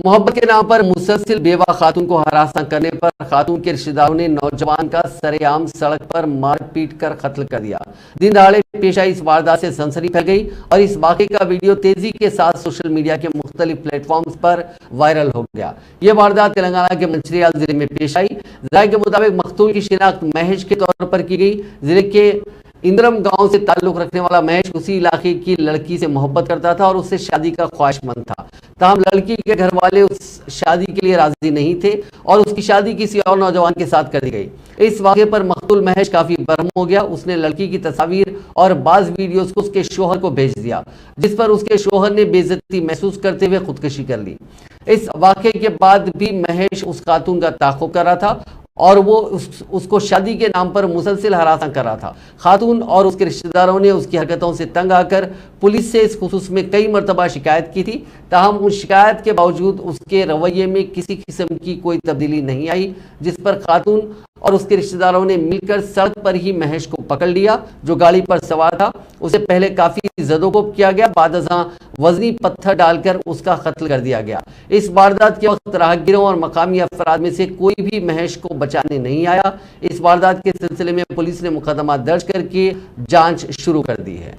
محبت کے نام پر مسلسل بیوہ خاتون کو ہراساں کرنے پر خاتون کے رشتہ داروں نے نوجوان کا سرے عام سڑک پر مار پیٹ کر قتل کر دیا۔ دن دہاڑے پیش آئی اس واردات سے سنسنی پھیل گئی اور اس واقعے کا ویڈیو تیزی کے ساتھ سوشل میڈیا کے مختلف پلیٹ فارمز پر وائرل ہو گیا۔ یہ واردات تلنگانہ کے منچریال ضلع میں پیش آئی۔ ذرائع کے مطابق مقتول کی شناخت مہیش کے طور پر کی گئی۔ ضلع کے اندرم گاؤں سے تعلق رکھنے والا مہیش اسی علاقے کی لڑکی سے محبت کرتا تھا اور اس سے شادی کا خواہش مند تھا، تاہم لڑکی کے گھر والے اس شادی کے لیے راضی نہیں تھے اور اس کی شادی کسی اور نوجوان کے ساتھ کر دی گئی۔ اس واقعے پر مقتول مہیش کافی برہم ہو گیا۔ اس نے لڑکی کی تصاویر اور بعض ویڈیوز کو اس کے شوہر کو بھیج دیا، جس پر اس کے شوہر نے بے عزتی محسوس کرتے ہوئے خودکشی کر لی۔ اس واقعے کے بعد بھی مہیش اس خاتون کا تعاقب کر رہا تھا اور وہ اس کو شادی کے نام پر مسلسل ہراساں کر رہا تھا۔ خاتون اور اس کے رشتہ داروں نے اس کی حرکتوں سے تنگ آ کر پولیس سے اس خصوص میں کئی مرتبہ شکایت کی تھی، تاہم اس شکایت کے باوجود اس کے رویے میں کسی قسم کی کوئی تبدیلی نہیں آئی، جس پر خاتون اور اس کے رشتہ داروں نے مل کر سڑک پر ہی مہیش کو پکڑ لیا، جو گاڑی پر سوار تھا۔ اسے پہلے کافی زدوکوب کیا گیا، بعد ازاں وزنی پتھر ڈال کر اس کا قتل کر دیا گیا۔ اس واردات کے وقت راہگیروں اور مقامی افراد میں سے کوئی بھی مہیش کو بچانے نہیں آیا۔ اس واردات کے سلسلے میں پولیس نے مقدمہ درج کر کے جانچ شروع کر دی ہے۔